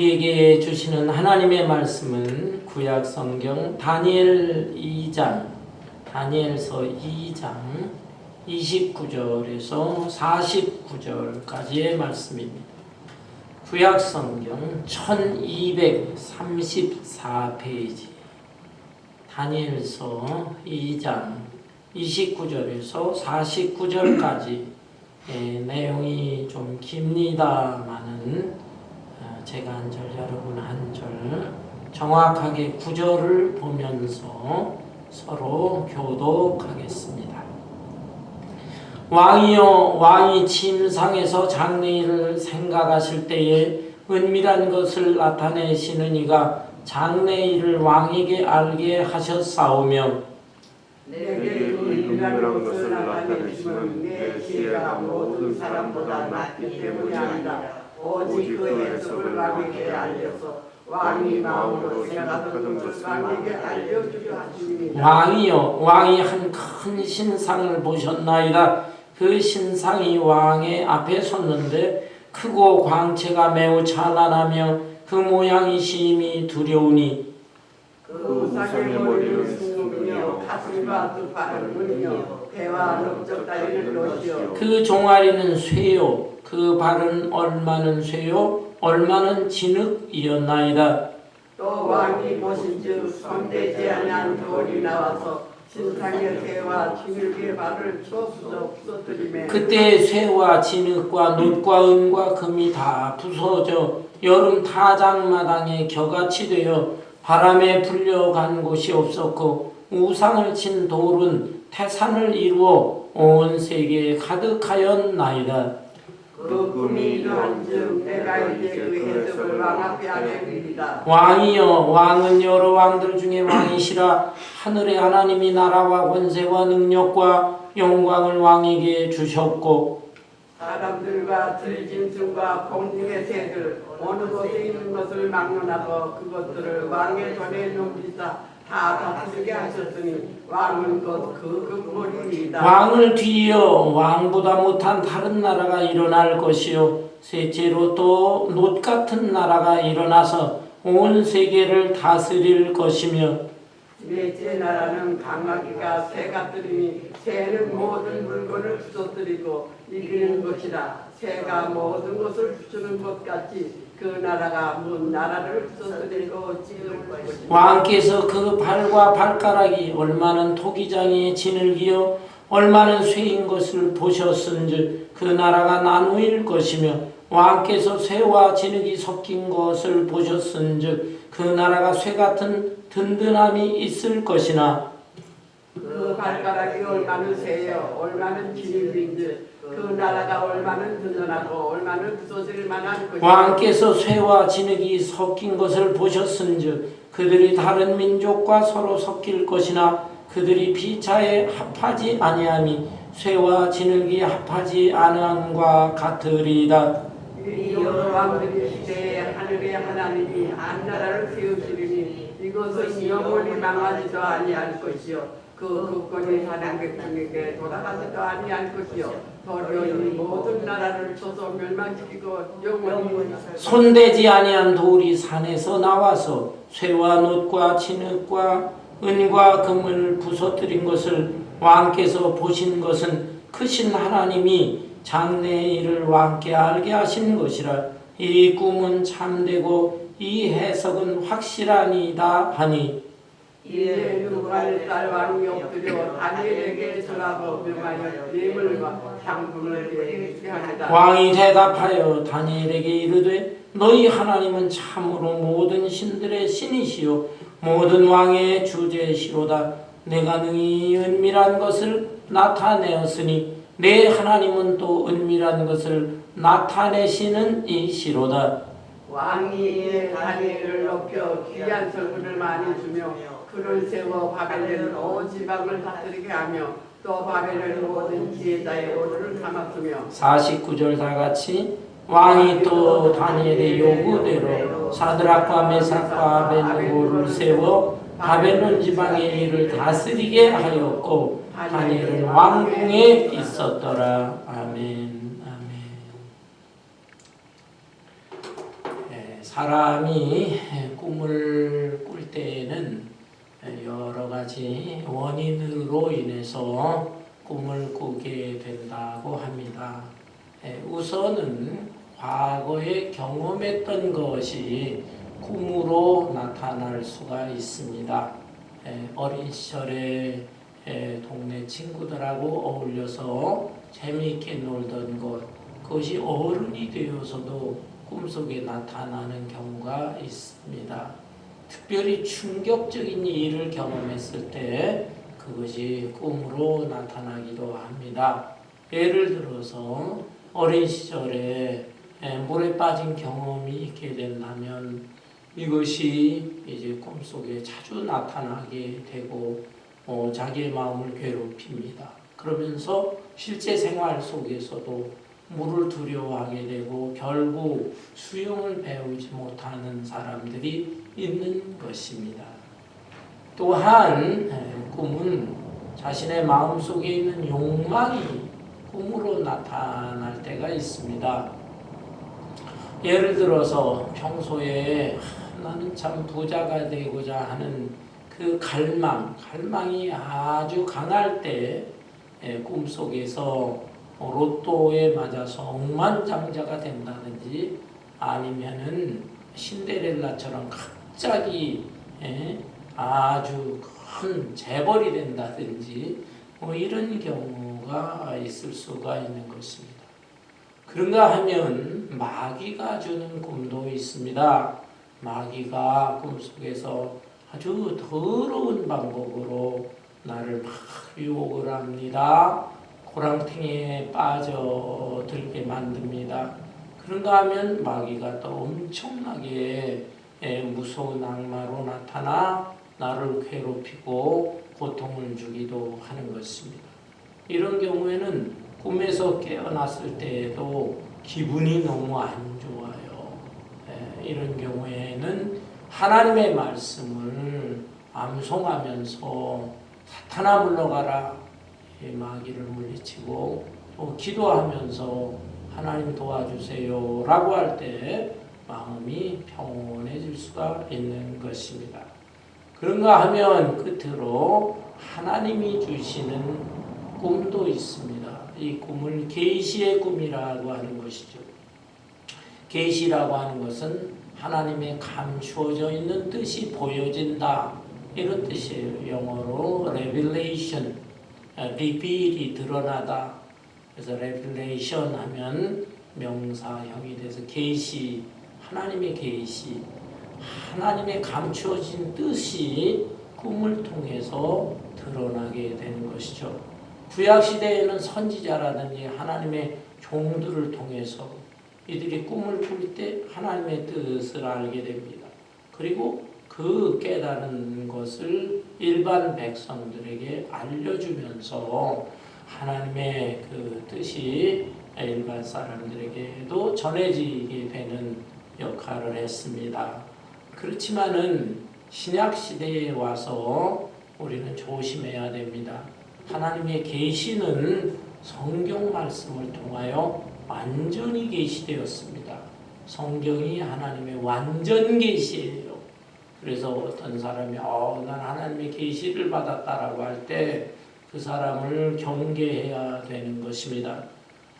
우리에게 주시는 하나님의 말씀은 구약 성경 다니엘서 2장 29절에서 49절까지의 말씀입니다. 구약 성경 1234페이지 다니엘서 2장 29절에서 49절까지 내용이 좀 깁니다마는 제가 한 절, 여러분 한 절 정확하게 구절을 보면서 서로 교독하겠습니다. 왕이여, 왕이 침상에서 장래일을 생각하실 때에 은밀한 것을 나타내시는 이가 장래일을 왕에게 알게 하셨사오며 내게 은밀한 것을 나타내시면 내 지혜가 모든 사람보다 낫기 때문이 아니라 오직 그 해석을 왕에게 알려서 왕이 마음으로 생각하던 것을 왕에게 알려주려 하시니라. 왕이여, 왕이 한 큰 신상을 보셨나이다. 그 신상이 왕의 앞에 섰는데 크고 광채가 매우 찬란하며 그 모양이 심히 두려우니 그 우상의 머리는 순금이요 가슴과 두 팔은 은이요 배와 넓적 다리는 롯이요 그 종아리는 쇠요 그 발은 얼마는 쇠요 얼마는 진흙이었나이다. 또 왕이 보신즉 손대지 아니한 돌이 나와서 신상의 쇠와 진흙의 발을 부서뜨리매 그때 쇠와 진흙과 놋과 은과 금이 다 부서져 여름 타작마당에 겨같이 되어 바람에 불려간 곳이 없었고 우상을 친 돌은 태산을 이루어 온 세계에 가득하였나이다. 그 꿈이 이루어진즉 내가 이제 그 해석을 왕 앞에 알리리이다. 왕이여, 왕은 여러 왕들 중에 왕이시라. 하늘의 하나님이 나라와 권세와 능력과 영광을 왕에게 주셨고 사람들과 들짐승과 공중의 새들 어느 곳에 있는 것을 막론하고 그것들을 왕의 손에 넘기사 다 다스리게 하셨으니 왕은 곧 그 근본이니이다. 왕을 뒤이어 왕보다 못한 다른 나라가 일어날 것이요 셋째로 또 놋 같은 나라가 일어나서 온 세계를 다스릴 것이며 넷째 나라는 강하기가 새 같으니 새는 모든 물건을 부서뜨리고 이기는 것이라 새가 모든 것을 부수는 것 같이 그 나라가 문 나라를 부서뜨리고 찌를 것이다. 왕께서 그 발과 발가락이 얼마는 토기장의 진흙이요 얼마는 쇠인 것을 보셨은즉 그 나라가 나누일 것이며 왕께서 쇠와 진흙이 섞인 것을 보셨은즉 그 나라가 쇠 같은 든든함이 있을 것이나 그 발가락이 얼마는 쇠요 얼마는 진흙인즉 그 나라가 얼마는 든든하고 얼마는 부서질 만한 것이다. 왕께서 쇠와 진흙이 섞인 것을 보셨은즉 그들이 다른 민족과 서로 섞일 것이나 그들이 피차에 합하지 아니함이 쇠와 진흙이 합하지 아니함과 같으리이다. 이 여러 왕들의 시대에 하늘의 하나님이 한 나라를 세우시리니 이것은 영원히 망하지도 아니할 것이요 그 국권이 사는 백성에게 돌아가지도 아니할 것이요 도리어 이 모든 나라를 쳐서 멸망시키고 영원히 손대지 아니한 돌이 산에서 나와서 쇠와 놋과 진흙과 은과 금을 부서뜨린 것을 왕께서 보신 것은 크신 하나님이 장래의 일을 왕께 알게 하신 것이라. 이 꿈은 참되고 이 해석은 확실하니이다 하니 이에 누가의 딸 왕이 엎드려 다니엘에게 절하고 명하여 예물과 향품을 드리게 하니라. 왕이 대답하여 다니엘에게 이르되 너희 하나님은 참으로 모든 신들의 신이시요 모든 왕의 주제시로다. 내가 능히 은밀한 것을 나타내었으니 내 하나님은 또 은밀한 것을 나타내시는 이시로다. 왕이 다니엘을 높여 귀한 설문을 많이 주며 그를 세워 바벨론 온 지방을 다스리게 하며 또 바벨론 모든 지혜자의 오류를 삼았으며 49절 다같이 왕이 또 다니엘의 요구대로 사드락과 메삭과 아벤느고를 세워 바벨론 지방의 일을 다스리게 하였고 다니엘은 왕궁에 있었더라. 아멘. 아멘. 사람이 꿈을 꿀 때에는 여러 가지 원인으로 인해서 꿈을 꾸게 된다고 합니다. 우선은 과거에 경험했던 것이 꿈으로 나타날 수가 있습니다. 어린 시절에 동네 친구들하고 어울려서 재미있게 놀던 것, 그것이 어른이 되어서도 꿈속에 나타나는 경우가 있습니다. 특별히 충격적인 일을 경험했을 때 그것이 꿈으로 나타나기도 합니다. 예를 들어서 어린 시절에 물에 빠진 경험이 있게 된다면 이것이 이제 꿈속에 자주 나타나게 되고 자기의 마음을 괴롭힙니다. 그러면서 실제 생활 속에서도 물을 두려워하게 되고 결국 수영을 배우지 못하는 사람들이 있는 것입니다. 또한 꿈은 자신의 마음속에 있는 욕망이 꿈으로 나타날 때가 있습니다. 예를 들어서 평소에 나는 참 부자가 되고자 하는 그 갈망이 아주 강할 때 꿈속에서 로또에 맞아서 억만장자가 된다든지 아니면은 신데렐라처럼 갑자기 아주 큰 재벌이 된다든지 이런 경우가 있을 수가 있는 것입니다. 그런가 하면 마귀가 주는 꿈도 있습니다. 마귀가 꿈속에서 아주 더러운 방법으로 나를 막 유혹을 합니다. 고랑탱이에 빠져들게 만듭니다. 그런가 하면 마귀가 또 엄청나게 무서운 악마로 나타나 나를 괴롭히고 고통을 주기도 하는 것입니다. 이런 경우에는 꿈에서 깨어났을 때에도 기분이 너무 안 좋아요. 이런 경우에는 하나님의 말씀을 암송하면서 사탄아 물러가라, 마귀를 물리치고 또 기도하면서 하나님 도와주세요 라고 할 때 마음이 평온해질 수가 있는 것입니다. 그런가 하면 끝으로 하나님이 주시는 꿈도 있습니다. 이 꿈을 계시의 꿈이라고 하는 것이죠. 계시라고 하는 것은 하나님의 감추어져 있는 뜻이 보여진다, 이런 뜻이에요. 영어로 revelation, reveal이 드러나다. 그래서 revelation 하면 명사형이 돼서 계시, 하나님의 계시, 하나님의 감추어진 뜻이 꿈을 통해서 드러나게 되는 것이죠. 구약시대에는 선지자라든지 하나님의 종들을 통해서 이들이 꿈을 꿀 때 하나님의 뜻을 알게 됩니다. 그리고 그 깨달은 것을 일반 백성들에게 알려주면서 하나님의 그 뜻이 일반 사람들에게도 전해지게 되는 역할을 했습니다. 그렇지만은 신약 시대에 와서 우리는 조심해야 됩니다. 하나님의 계시는 성경 말씀을 통하여 완전히 계시되었습니다. 성경이 하나님의 완전 계시예요. 그래서 어떤 사람이 난 하나님의 계시를 받았다라고 할 때 그 사람을 경계해야 되는 것입니다.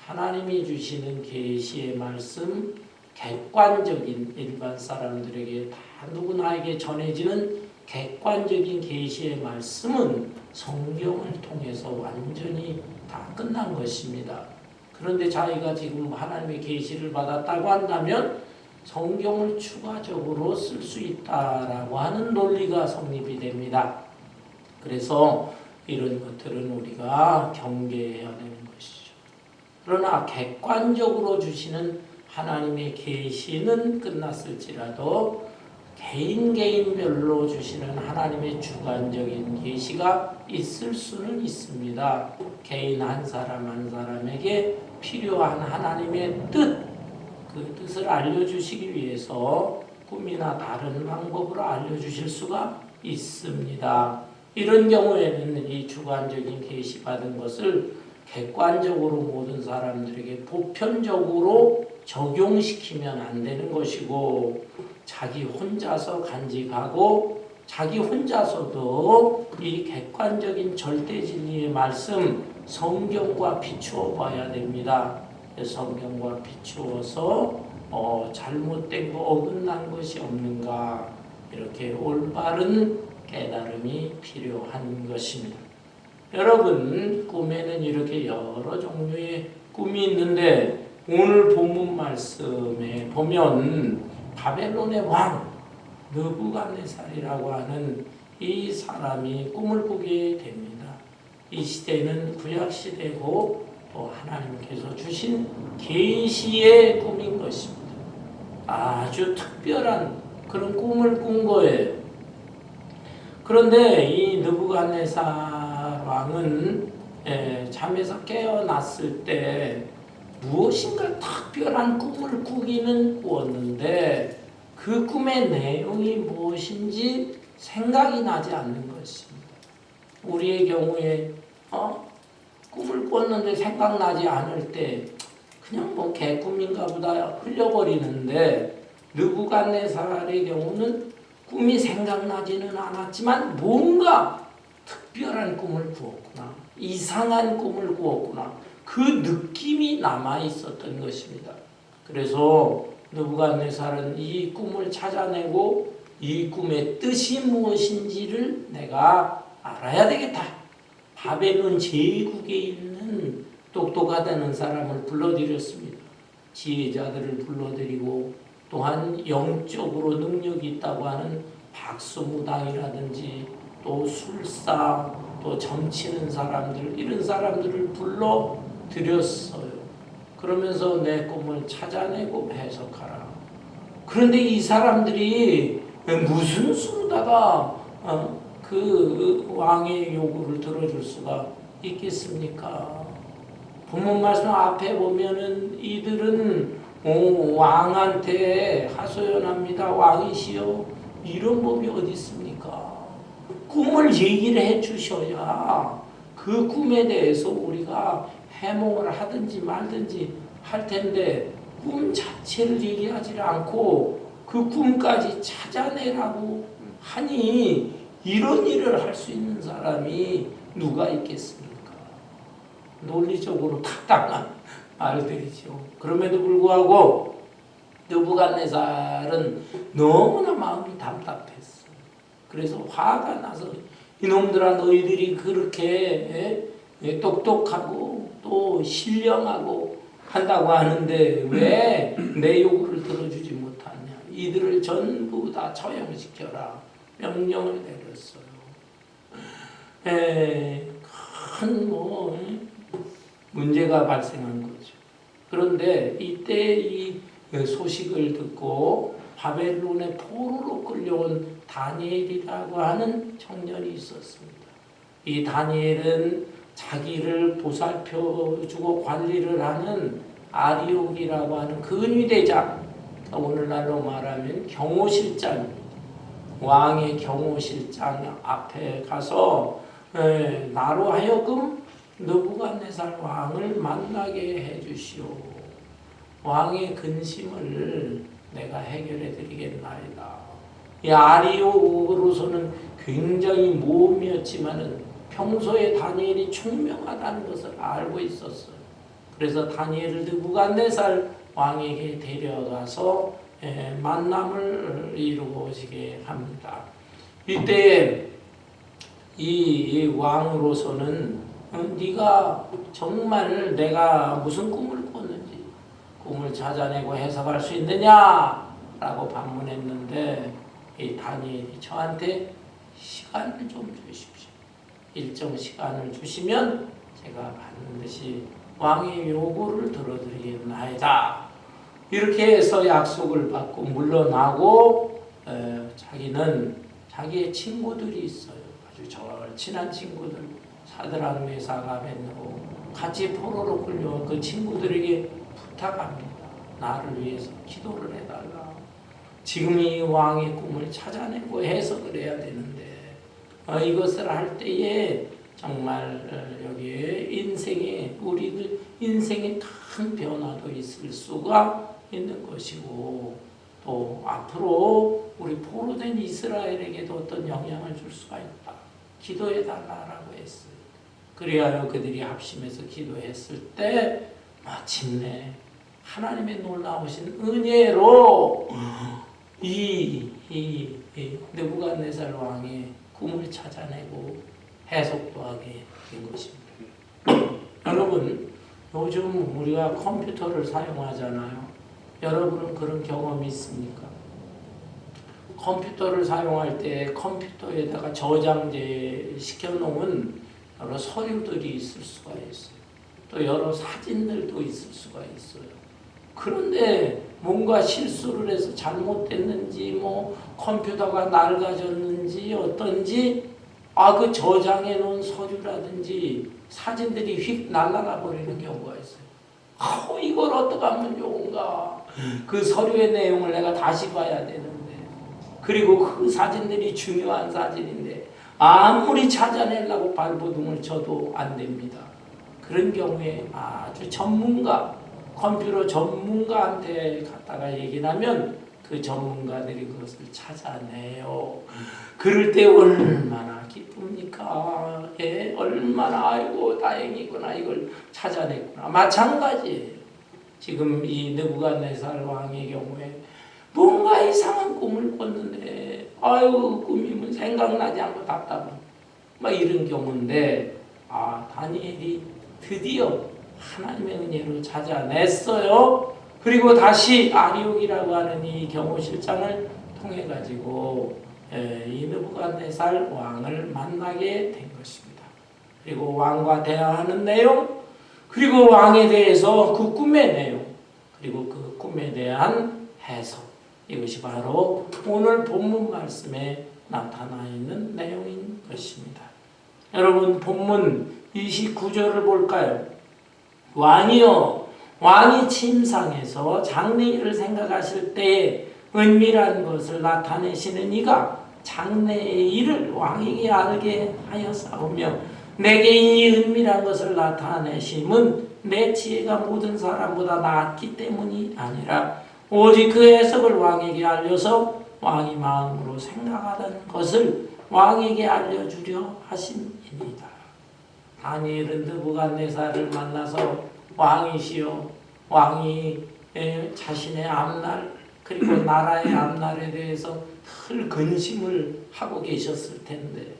하나님이 주시는 계시의 말씀, 객관적인 일반 사람들에게 다 누구나에게 전해지는 객관적인 계시의 말씀은 성경을 통해서 완전히 다 끝난 것입니다. 그런데 자기가 지금 하나님의 계시를 받았다고 한다면 성경을 추가적으로 쓸 수 있다라고 하는 논리가 성립이 됩니다. 그래서 이런 것들은 우리가 경계해야 되는 것이죠. 그러나 객관적으로 주시는 하나님의 계시는 끝났을지라도 개인별로 주시는 하나님의 주관적인 계시가 있을 수는 있습니다. 개인 한 사람 한 사람에게 필요한 하나님의 뜻, 그 뜻을 알려주시기 위해서 꿈이나 다른 방법으로 알려주실 수가 있습니다. 이런 경우에는 이 주관적인 계시받은 것을 객관적으로 모든 사람들에게 보편적으로 적용시키면 안 되는 것이고, 자기 혼자서 간직하고 자기 혼자서도 이 객관적인 절대 진리의 말씀 성경과 비추어 봐야 됩니다. 성경과 비추어서 잘못된 거 어긋난 것이 없는가 이렇게 올바른 깨달음이 필요한 것입니다. 여러분 꿈에는 이렇게 여러 종류의 꿈이 있는데 오늘 본문 말씀에 보면 바벨론의 왕 느부갓네살이라고 하는 이 사람이 꿈을 꾸게 됩니다. 이 시대는 구약 시대고 또 하나님께서 주신 계시의 꿈인 것입니다. 아주 특별한 그런 꿈을 꾼 거예요. 그런데 이 느부갓네살 왕은 잠에서 깨어났을 때 무엇인가 특별한 꿈을 꾸기는 꾸었는데 그 꿈의 내용이 무엇인지 생각이 나지 않는 것입니다. 우리의 경우에 꿈을 꿨는데 생각나지 않을 때 그냥 뭐 개꿈인가 보다 흘려버리는데 느부갓네살의 경우는 꿈이 생각나지는 않았지만 뭔가 특별한 꿈을 꾸었구나. 이상한 꿈을 꾸었구나. 그 느낌이 남아 있었던 것입니다. 그래서 느부갓네살은 이 꿈을 찾아내고 이 꿈의 뜻이 무엇인지를 내가 알아야 되겠다. 바벨론 제국에 있는 똑똑하다는 사람을 불러들였습니다. 지혜자들을 불러들이고 또한 영적으로 능력이 있다고 하는 박수무당이라든지 또 술사 또 점치는 사람들 이런 사람들을 불러들였어요. 그러면서 내 꿈을 찾아내고 해석하라. 그런데 이 사람들이 무슨 수로다가 그 왕의 요구를 들어줄 수가 있겠습니까? 본문 말씀 앞에 보면은 이들은 왕한테 하소연합니다. 왕이시여 이런 법이 어디 있습니까? 꿈을 얘기를 해 주셔야 그 꿈에 대해서 우리가 해몽을 하든지 말든지 할 텐데 꿈 자체를 얘기하지 않고 그 꿈까지 찾아내라고 하니 이런 일을 할 수 있는 사람이 누가 있겠습니까? 논리적으로 타당한 말들이죠. 그럼에도 불구하고 느부갓네살은 너무나 마음이 답답했어. 그래서 화가 나서 이놈들아 너희들이 그렇게 똑똑하고 또 신령하고 한다고 하는데 왜 내 요구를 들어주지 못하냐. 이들을 전부 다 처형시켜라. 명령을 내렸어요. 큰 문제가 발생한 거죠. 그런데 이때 이 소식을 듣고 바벨론의 포로로 끌려온 다니엘이라고 하는 청년이 있었습니다. 이 다니엘은 자기를 보살펴주고 관리를 하는 아리옥이라고 하는 근위대장, 오늘날로 말하면 경호실장입니다. 왕의 경호실장 앞에 가서 나로 하여금 느부갓네살 왕을 만나게 해주시오. 왕의 근심을 내가 해결해 드리겠나이다. 이 아리옥으로서는 굉장히 모험이었지만은 평소에 다니엘이 총명하다는 것을 알고 있었어요. 그래서 다니엘을 느부갓네살 왕에게 데려가서 만남을 이루어지게 합니다. 이때 이 왕으로서는 네가 정말 내가 무슨 꿈을 꿨는지 꿈을 찾아내고 해석할 수 있느냐라고 반문했는데 이 다니엘이 저한테 시간을 좀 주십시오. 일정 시간을 주시면 제가 반드시 왕의 요구를 들어드리겠나이다. 이렇게 해서 약속을 받고 물러나고 자기는 자기의 친구들이 있어요. 아주 절친한 친구들 사드락 메삭 아벳느고 같이 포로로 끌려온 그 친구들에게 부탁합니다. 나를 위해서 기도를 해달라. 지금 이 왕의 꿈을 찾아내고 해석을 해야 되는데 이것을 할 때에 정말 여기에 인생에 우리들 인생에 큰 변화도 있을 수가 있는 것이고 또 앞으로 우리 포로된 이스라엘에게도 어떤 영향을 줄 수가 있다. 기도해 달라라고 했어요. 그리하여 그들이 합심해서 기도했을 때 마침내 하나님의 놀라우신 은혜로 이 느부갓네살 왕의 꿈을 찾아내고 해석도 하게 된 것입니다. 여러분, 요즘 우리가 컴퓨터를 사용하잖아요. 여러분은 그런 경험이 있습니까? 컴퓨터를 사용할 때 컴퓨터에다가 저장재 시켜놓은 여러 서류들이 있을 수가 있어요. 또 여러 사진들도 있을 수가 있어요. 그런데 뭔가 실수를 해서 잘못됐는지 뭐 컴퓨터가 낡아졌는지 어떤지 그 저장해 놓은 서류라든지 사진들이 휙 날아가 버리는 경우가 있어요. 이걸 어떻게 하면 좋은가? 그 서류의 내용을 내가 다시 봐야 되는데, 그리고 그 사진들이 중요한 사진인데 아무리 찾아내려고 발버둥을 쳐도 안 됩니다. 그런 경우에 아주 전문가, 컴퓨터 전문가한테 갖다가 얘기를 하면 그 전문가들이 그것을 찾아내요. 그럴 때 얼마나 기쁩니까? 예, 얼마나 아이고 다행이구나, 이걸 찾아냈구나. 마찬가지예요. 지금 이 느부갓네살 왕의 경우에 뭔가 이상한 꿈을 꿨는데 아유 꿈이면 생각나지 않고 답답한 막 이런 경우인데 다니엘이 드디어 하나님의 은혜로 찾아냈어요. 그리고 다시 아리옥이라고 하는 이 경호실장을 통해 가지고 이 느부갓네살 왕을 만나게 된 것입니다. 그리고 왕과 대화하는 내용, 그리고 왕에 대해서 그 꿈의 내용, 그리고 그 꿈에 대한 해석, 이것이 바로 오늘 본문 말씀에 나타나 있는 내용인 것입니다. 여러분, 본문 29절을 볼까요? 왕이여, 왕이 침상에서 장래일을 생각하실 때에 은밀한 것을 나타내시는 이가 장래의 일을 왕에게 알게 하였사오며 내게 이 은밀한 것을 나타내심은 내 지혜가 모든 사람보다 낫기 때문이 아니라 오직 그 해석을 왕에게 알려서 왕이 마음으로 생각하던 것을 왕에게 알려주려 하심이니이다. 다니엘은 느부갓네살을 만나서 왕이시여, 왕이 자신의 앞날 그리고 나라의 앞날에 대해서 늘 근심을 하고 계셨을 텐데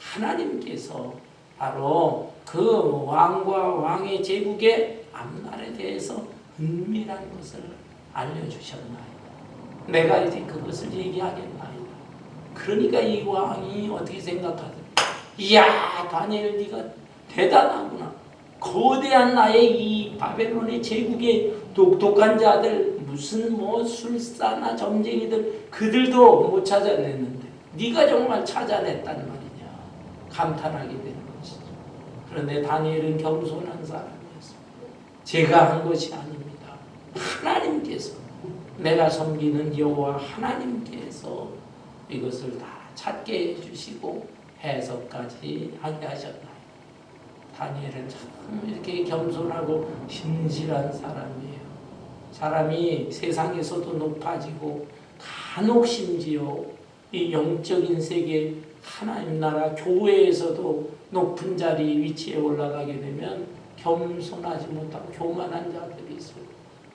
하나님께서 바로 그 왕과 왕의 제국의 앞날에 대해서 은밀한 것을 알려주셨나이다. 내가 이제 그것을 얘기하겠나이다. 그러니까 이 왕이 어떻게 생각하든, 이야 다니엘 네가 대단하구나. 거대한 나의 이 바벨론의 제국의 똑똑한 자들, 무슨 뭐 술사나 점쟁이들, 그들도 못 찾아냈는데 네가 정말 찾아냈단 말이냐, 감탄하게 되는 것이죠. 그런데 다니엘은 겸손한 사람이었습니다. 제가 한 것이 아닙니다. 하나님께서, 내가 섬기는 여호와 하나님께서 이것을 다 찾게 해주시고 해석까지 하게 하셨나요? 다니엘은 참 이렇게 겸손하고 신실한 사람이에요. 사람이 세상에서도 높아지고 간혹 심지어 이 영적인 세계, 하나님 나라 교회에서도 높은 자리 위치에 올라가게 되면 겸손하지 못하고 교만한 자들이 있어요.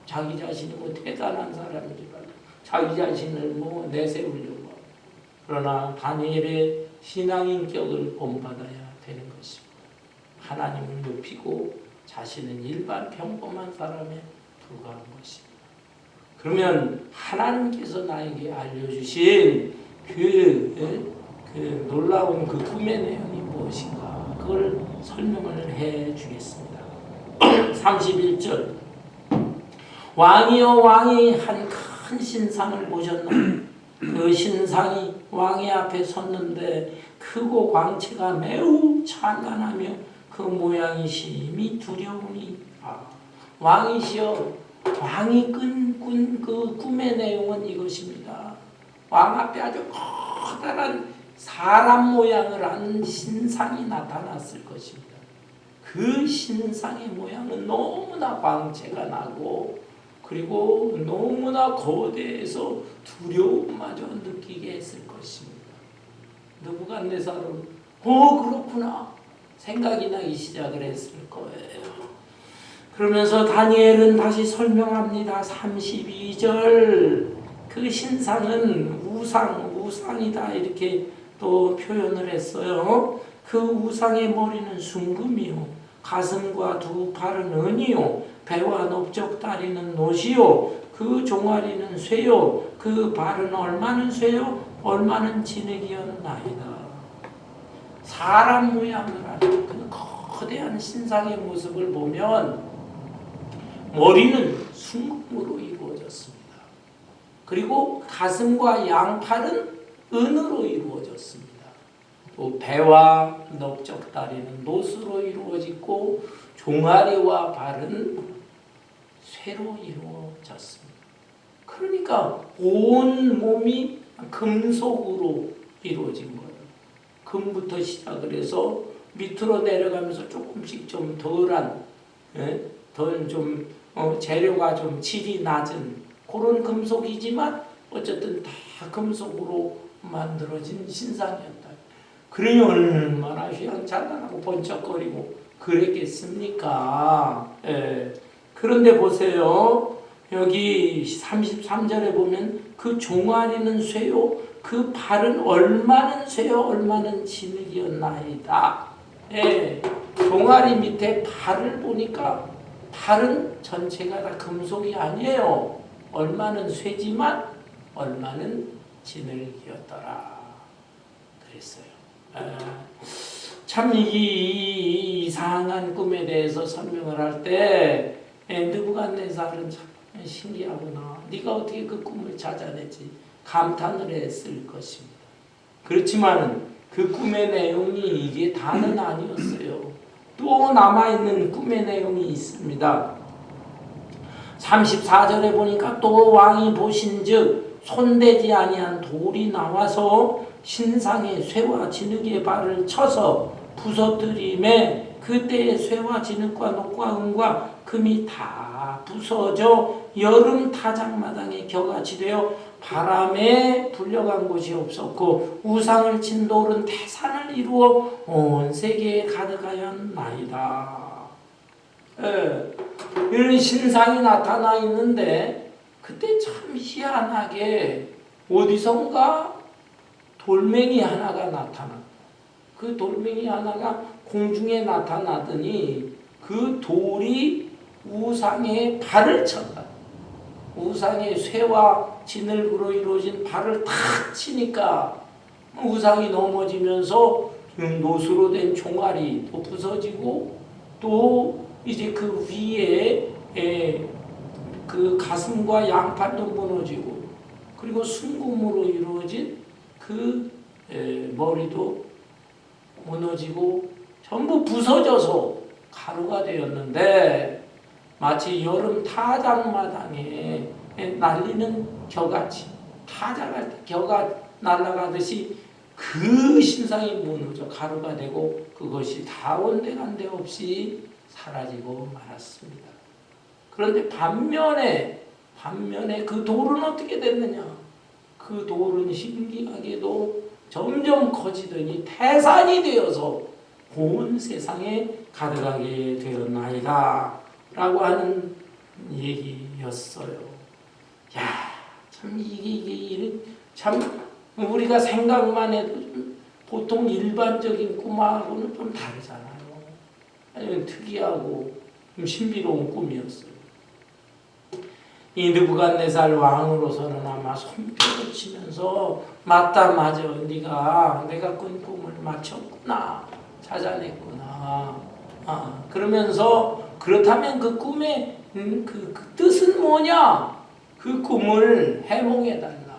자기 자신이 뭐 대단한 사람인 줄 알고 자기 자신을 뭐 내세우려고 하고. 그러나 다니엘의 신앙 인격을 본받아야 되는 것입니다. 하나님을 높이고 자신은 일반 평범한 사람에 불과한 것입니다. 그러면 하나님께서 나에게 알려주신 그 놀라운 그 꿈의 내용이 무엇인가, 그걸 설명을 해 주겠습니다. 31절, 왕이여, 왕이 한 큰 신상을 보셨나요? 그 신상이 왕의 앞에 섰는데 크고 광채가 매우 찬란하며 그 모양이 심히 두려우니, 왕이시여, 왕이 꾼 그 꿈의 내용은 이것입니다. 왕 앞에 아주 커다란 사람 모양을 한 신상이 나타났을 것입니다. 그 신상의 모양은 너무나 광채가 나고 그리고 너무나 거대해서 두려움마저 느끼게 했을 것입니다. 느부갓네살은 그렇구나 생각이 나기 시작을 했을 거예요. 그러면서 다니엘은 다시 설명합니다. 32절 그 신상은 우상이다 이렇게 또 표현을 했어요. 그 우상의 머리는 순금이요 가슴과 두 팔은 은이요 배와 넓적 다리는 노시요 그 종아리는 쇠요 그 발은 얼마는 쇠요 얼마는 진흙이었나이다. 사람 모양을 하는 그 거대한 신상의 모습을 보면 머리는 순금으로 이루어졌습니다. 그리고 가슴과 양팔은 은으로 이루어졌습니다. 또 배와 넓적 다리는 노수로 이루어지고 종아리와 발은 쇠로 이루어졌습니다. 그러니까 온 몸이 금속으로 이루어진 거예요. 금부터 시작을 해서 밑으로 내려가면서 조금씩 좀 덜한, 좀 재료가 좀 질이 낮은 그런 금속이지만 어쨌든 다 금속으로 만들어진 신상이었다. 그러니 얼마나 휘황찬란하고 번쩍거리고 그랬겠습니까? 그런데 보세요. 여기 33절에 보면 그 종아리는 쇠요 그 발은 얼마는 쇠요 얼마는 진흙이었나이다. 종아리 밑에 발을 보니까 발은 전체가 다 금속이 아니에요. 얼마는 쇠지만 얼마는 진흙이었더라 그랬어요. 참 이 이상한 꿈에 대해서 설명을 할 때 느부갓네살은 참 신기하구나. 네가 어떻게 그 꿈을 찾아냈지? 감탄을 했을 것입니다. 그렇지만 그 꿈의 내용이 이게 다는 아니었어요. 또 남아있는 꿈의 내용이 있습니다. 34절에 보니까 또 왕이 보신즉 손대지 아니한 돌이 나와서 신상의 쇠와 진흙의 발을 쳐서 부서뜨림에 그때의 쇠와 진흙과 녹과 은과 금이 다 부서져 여름 타작마당에 겨같이 되어 바람에 불려간 곳이 없었고 우상을 친 돌은 태산을 이루어 온 세계에 가득하였나이다. 이런 신상이 나타나 있는데 그때 참 희한하게 어디선가 돌멩이 하나가 나타났다. 그 돌멩이 하나가 공중에 나타나더니 그 돌이 우상의 발을 쳤다. 우상의 쇠와 진흙으로 이루어진 발을 탁 치니까 우상이 넘어지면서 노수로 된 종아리도 부서지고 또 이제 그 위에 그 가슴과 양팔도 무너지고 그리고 순금으로 이루어진 그 머리도 무너지고 전부 부서져서 가루가 되었는데 마치 여름 타작마당에 날리는 겨같이 타작할 때 겨가 날아가듯이 그 신상이 무너져 가루가 되고 그것이 다 온데간데 없이 사라지고 말았습니다. 그런데 반면에 그 돌은 어떻게 됐느냐? 그 돌은 신기하게도 점점 커지더니 태산이 되어서 온 세상에 가득하게 되었나이다 라고 하는 얘기였어요. 야, 참 이게 참 우리가 생각만 해도 보통 일반적인 꿈하고는 좀 다르잖아요. 아니면 특이하고 좀 신비로운 꿈이었어요. 이 느부갓네살 왕으로서는 아마 손뼉을 치면서 맞다 맞아 내가 꾼 꿈을 맞췄구나 찾아냈구나 그러면서 그렇다면 그 꿈의 그 뜻은 뭐냐 그 꿈을 해몽해달라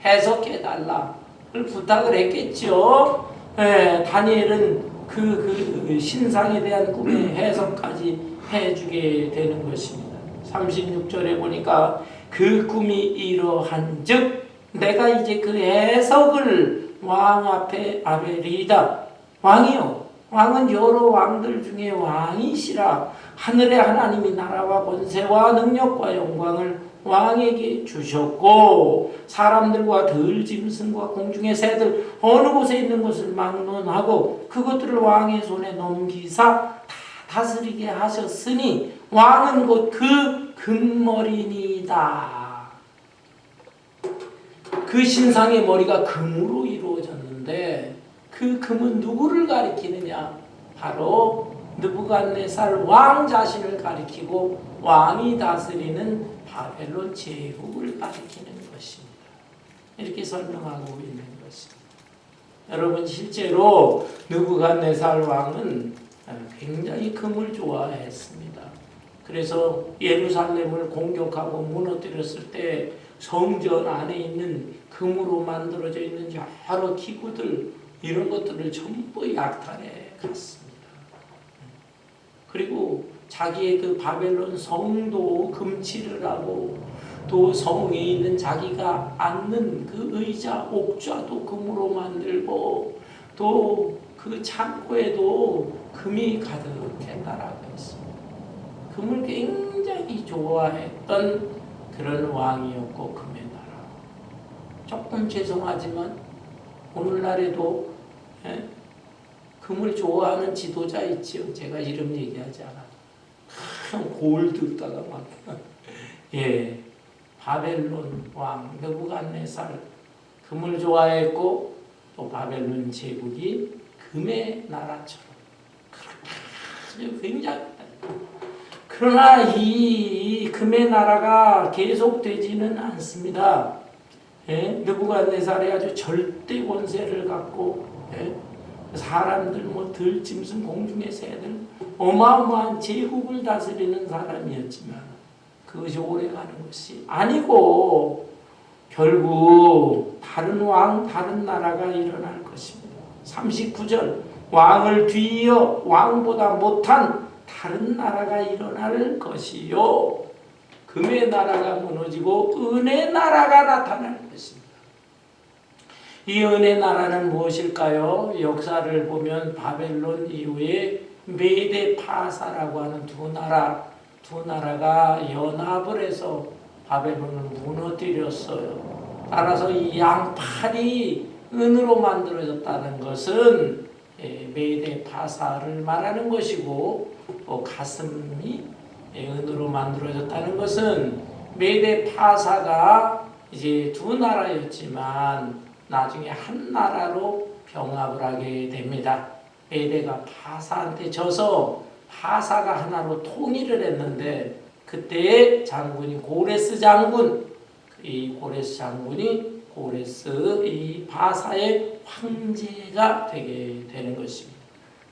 해석해달라 를 부탁을 했겠죠. 다니엘은 그 신상에 대한 꿈의 해석까지 해주게 되는 것입니다. 36절에 보니까 그 꿈이 이러한즉 내가 이제 그 해석을 왕 앞에 아뢰리이다. 왕이요 왕은 여러 왕들 중에 왕이시라. 하늘의 하나님이 나라와 권세와 능력과 영광을 왕에게 주셨고 사람들과 들짐승과 공중의 새들 어느 곳에 있는 것을 막론하고 그것들을 왕의 손에 넘기사 다 다스리게 하셨으니 왕은 곧 그 금머리니이다. 그 신상의 머리가 금으로 이루어졌는데 그 금은 누구를 가리키느냐? 바로 느부갓네살 왕 자신을 가리키고 왕이 다스리는 바벨론 제국을 가리키는 것입니다. 이렇게 설명하고 있는 것입니다. 여러분 실제로 느부갓네살 왕은 굉장히 금을 좋아했습니다. 그래서 예루살렘을 공격하고 무너뜨렸을 때 성전 안에 있는 금으로 만들어져 있는 여러 기구들 이런 것들을 전부 약탈해 갔습니다. 그리고 자기의 그 바벨론 성도 금칠을 하고 또 성에 있는 자기가 앉는 그 의자, 옥좌도 금으로 만들고 또 그 창고에도 금이 가득했다라고 했습니다. 금을 굉장히 좋아했던 그런 왕이었고 금의 나라. 조금 죄송하지만 오늘날에도 금을 좋아하는 지도자 있지요. 제가 이름 얘기하지 않아요. 큰 골드다가 막 바벨론 왕 느부갓네살 금을 좋아했고 또 바벨론 제국이 금의 나라처럼 아주 굉장히 그러나 이 금의 나라가 계속되지는 않습니다. 느부갓네살이 아주 절대 권세를 갖고 사람들 들짐승 공중의 새들 어마어마한 제국을 다스리는 사람이었지만 그것이 오래가는 것이 아니고 결국 다른 왕 다른 나라가 일어날 것입니다. 39절 왕을 뒤이어 왕보다 못한 다른 나라가 일어날 것이요 금의 나라가 무너지고 은혜 나라가 나타날 것입니다. 이 은혜 나라는 무엇일까요? 역사를 보면 바벨론 이후에 메데 파사라고 하는 두 나라가 연합을 해서 바벨론을 무너뜨렸어요. 따라서 이 양팔이 은으로 만들어졌다는 것은 메데 파사를 말하는 것이고 가슴이 은으로 만들어졌다는 것은 메데 파사가 이제 두 나라였지만 나중에 한 나라로 병합을 하게 됩니다. 메데가 파사한테 져서 파사가 하나로 통일을 했는데 그때 장군이 고레스 장군, 이 고레스 장군이 이 바사의 황제가 되게 되는 것입니다.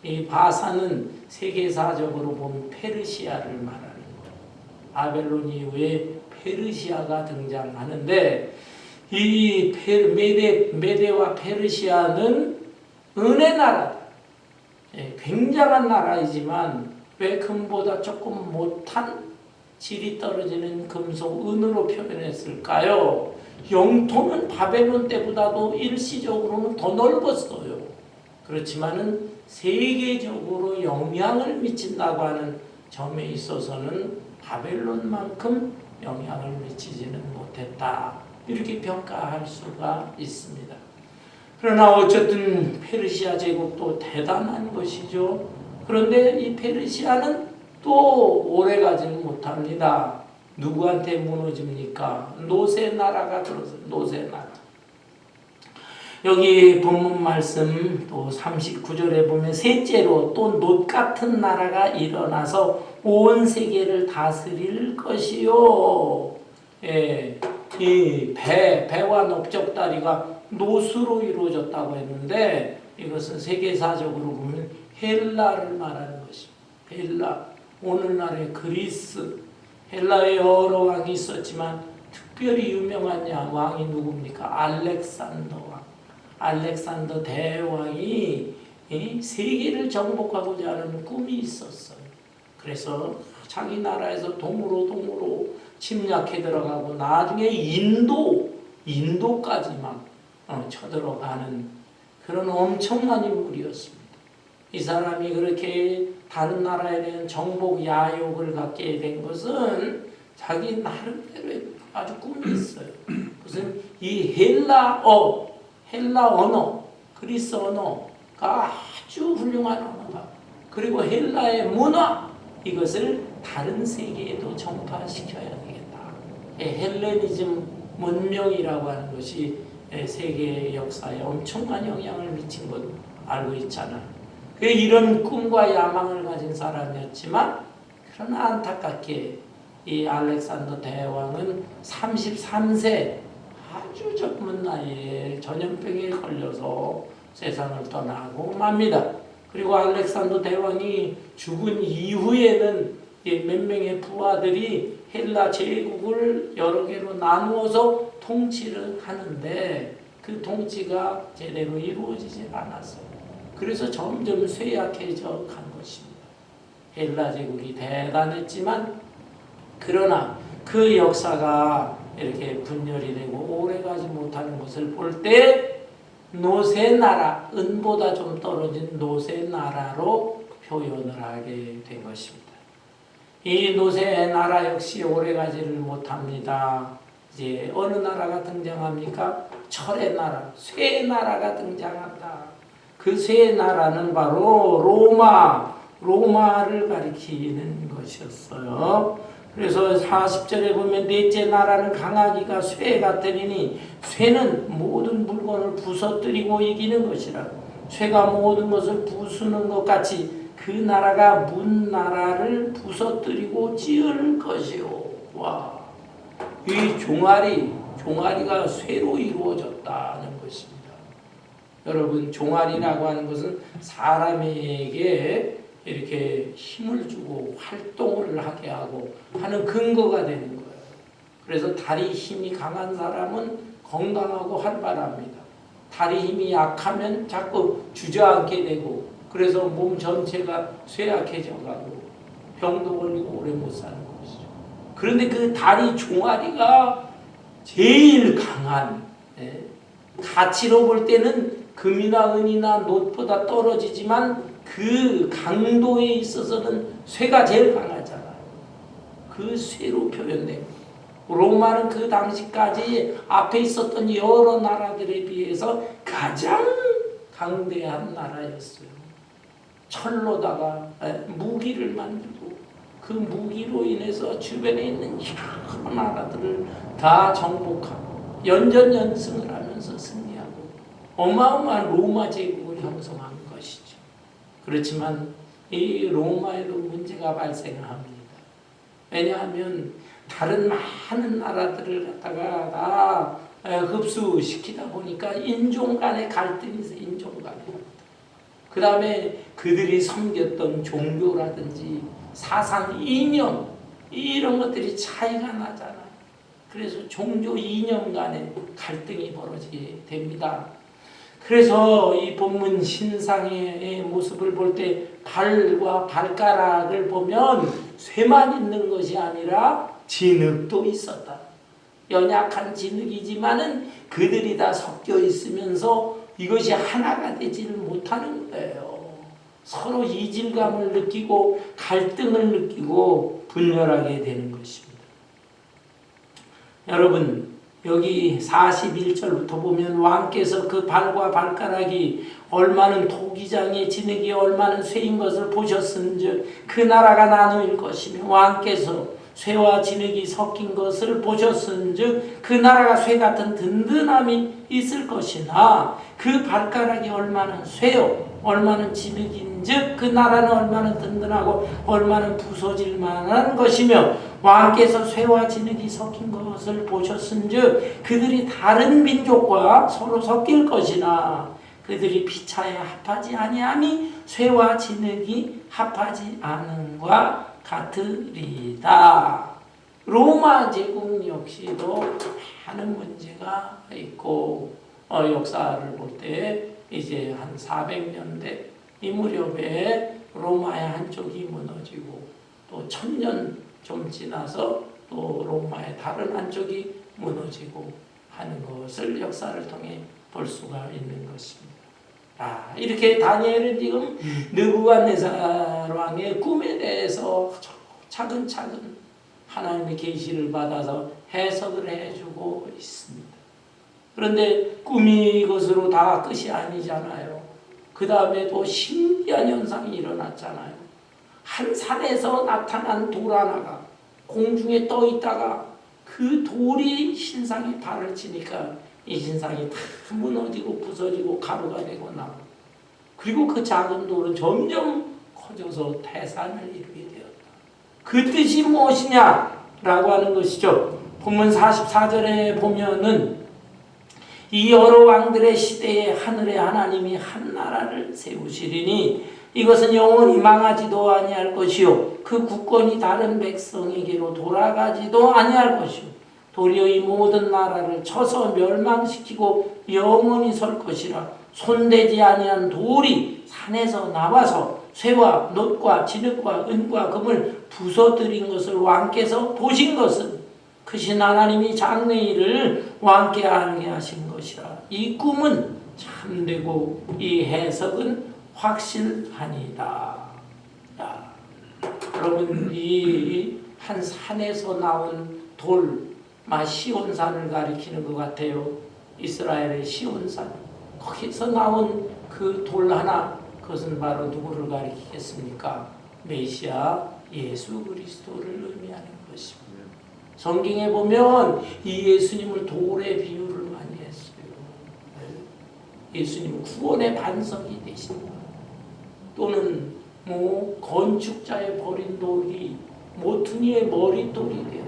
이 바사는 세계사적으로 보면 페르시아를 말하는 거예요. 바벨론 이후에 페르시아가 등장하는데 이 메데와 페르시아는 은혜 나라다. 굉장한 나라이지만 왜 금보다 조금 못한 질이 떨어지는 금속 은으로 표현했을까요? 영토는 바벨론 때보다도 일시적으로는 더 넓었어요. 그렇지만은 세계적으로 영향을 미친다고 하는 점에 있어서는 바벨론만큼 영향을 미치지는 못했다. 이렇게 평가할 수가 있습니다. 그러나 어쨌든 페르시아 제국도 대단한 것이죠. 그런데 이 페르시아는 또 오래가지는 못합니다. 누구한테 무너집니까? 노세 나라가 들어서 노세 나라. 여기 본문 말씀 또 39절에 보면 셋째로 또 놋 같은 나라가 일어나서 온 세계를 다스릴 것이요. 이 배와 넓적다리가 놋으로 이루어졌다고 했는데 이것은 세계사적으로 보면 헬라를 말하는 것입니다. 헬라, 오늘날의 그리스, 헬라에 여러 왕이 있었지만 특별히 유명한 왕이 누굽니까? 알렉산더 왕. 알렉산더 대왕이 세계를 정복하고자 하는 꿈이 있었어요. 그래서 자기 나라에서 동으로 침략해 들어가고 나중에 인도까지 막 쳐들어가는 그런 엄청난 인물이었습니다. 이 사람이 그렇게 다른 나라에 대한 정복 야욕을 갖게 된 것은 자기 나름대로 아주 꿈이 있어요. 무슨 이 헬라 언어, 그리스 언어가 아주 훌륭한 언어다. 그리고 헬라의 문화, 이것을 다른 세계에도 전파시켜야 되겠다. 헬레니즘 문명이라고 하는 것이 세계 역사에 엄청난 영향을 미친 것 알고 있잖아요. 이런 꿈과 야망을 가진 사람이었지만, 그러나 안타깝게 이 알렉산더 대왕은 33세 아주 젊은 나이에 전염병에 걸려서 세상을 떠나고 맙니다. 그리고 알렉산더 대왕이 죽은 이후에는 몇 명의 부하들이 헬라 제국을 여러 개로 나누어서 통치를 하는데 그 통치가 제대로 이루어지지 않았어요. 그래서 점점 쇠약해져 간 것입니다. 헬라 제국이 대단했지만, 그러나 그 역사가 이렇게 분열이 되고 오래가지 못하는 것을 볼 때 노새 나라, 은보다 좀 떨어진 노새 나라로 표현을 하게 된 것입니다. 이 노새 나라 역시 오래가지를 못합니다. 이제 어느 나라가 등장합니까? 철의 나라, 쇠 나라가 등장한다. 그 쇠 나라는 바로 로마를 가리키는 것이었어요. 그래서 40절에 보면 넷째 나라는 강하기가 쇠 같으리니 쇠는 모든 물건을 부서뜨리고 이기는 것이라. 쇠가 모든 것을 부수는 것 같이 그 나라가 문 나라를 부서뜨리고 찌을 것이요. 와, 이 종아리가 쇠로 이루어졌다는 것입니다. 여러분, 종아리라고 하는 것은 사람에게 이렇게 힘을 주고 활동을 하게 하고 하는 근거가 되는 거예요. 그래서 다리 힘이 강한 사람은 건강하고 활발합니다. 다리 힘이 약하면 자꾸 주저앉게 되고, 그래서 몸 전체가 쇠약해져가고 병도 걸리고 오래 못 사는 것이죠. 그런데 그 다리 종아리가 제일 강한, 가치로 볼 때는 금이나 은이나 놋보다 떨어지지만 그 강도에 있어서는 쇠가 제일 강하잖아요. 그 쇠로 표현됩니다. 로마는 그 당시까지 앞에 있었던 여러 나라들에 비해서 가장 강대한 나라였어요. 철로다가 무기를 만들고 그 무기로 인해서 주변에 있는 여러 나라들을 다 정복하고 연전연승을 하면서 승리하고 어마어마한 로마 제국을 형성한 것이죠. 그렇지만 이 로마에도 문제가 발생합니다. 왜냐하면 다른 많은 나라들을 갖다가 다 흡수시키다 보니까 인종 간의 갈등이 있어요. 인종 간의. 그 다음에 그들이 섬겼던 종교라든지 사상 이념 이런 것들이 차이가 나잖아요. 그래서 종교 이념 간의 갈등이 벌어지게 됩니다. 그래서 이 본문 신상의 모습을 볼 때 발과 발가락을 보면 쇠만 있는 것이 아니라 진흙도 있었다. 연약한 진흙이지만은 그들이 다 섞여 있으면서 이것이 하나가 되지를 못하는 거예요. 서로 이질감을 느끼고 갈등을 느끼고 분열하게 되는 것입니다. 여러분, 여기 41절부터 보면 왕께서 그 발과 발가락이 얼마는 토기장의 진흙이 얼마는 쇠인 것을 보셨은즉 그 나라가 나누일 것이며 왕께서 쇠와 진흙이 섞인 것을 보셨은즉 그 나라가 쇠 같은 든든함이 있을 것이나 그 발가락이 얼마는 쇠요 얼마는 진흙인즉 그 나라는 얼마는 든든하고 얼마는 부서질 만한 것이며 왕께서 쇠와 진흙이 섞인 것을 보셨은즉 그들이 다른 민족과 서로 섞일 것이나 그들이 피차에 합하지 아니하니 쇠와 진흙이 합하지 않음과 같으리다. 로마 제국 역시도 많은 문제가 있고 역사를 볼 때 이제 한 400년대 이 무렵에 로마의 한쪽이 무너지고 또 1000년 좀 지나서 또 로마의 다른 한쪽이 무너지고 하는 것을 역사를 통해 볼 수가 있는 것입니다. 이렇게 다니엘은 지금 느부갓네살 왕의 꿈에 대해서 차근차근 하나님의 계시를 받아서 해석을 해주고 있습니다. 그런데 꿈이 이것으로 다 끝이 아니잖아요. 그 다음에 또 신기한 현상이 일어났잖아요. 한 산에서 나타난 돌 하나가 공중에 떠 있다가 그 돌이 신상에 발을 치니까 이 신상이 다 무너지고 부서지고 가루가 되고 나고, 그리고 그 작은 돌은 점점 커져서 태산을 이루게 되었다. 그 뜻이 무엇이냐라고 하는 것이죠. 본문 44절에 보면은 이 여러 왕들의 시대에 하늘의 하나님이 한 나라를 세우시리니 이것은 영원히 망하지도 아니할 것이요 그 국권이 다른 백성에게로 돌아가지도 아니할 것이요 도리어 이 모든 나라를 쳐서 멸망시키고 영원히 설 것이라. 손대지 아니한 돌이 산에서 나와서 쇠와 놋과 진흙과 은과 금을 부서뜨린 것을 왕께서 보신 것은 크신 하나님이 장래일을 왕께 알게 하신 것이라. 이 꿈은 참되고 이 해석은 확실하니이다. 여러분, 이 한 산에서 나온 돌, 시온산을 가리키는 것 같아요. 이스라엘의 시온산. 거기서 나온 그 돌 하나, 그것은 바로 누구를 가리키겠습니까? 메시아 예수 그리스도를 의미하는 것입니다. 성경에 보면 이 예수님을 돌에 비유를 많이 했어요. 예수님은 구원의 반석이 되신다. 또는 건축자의 버린 돌이 모퉁이의 머릿돌이 되어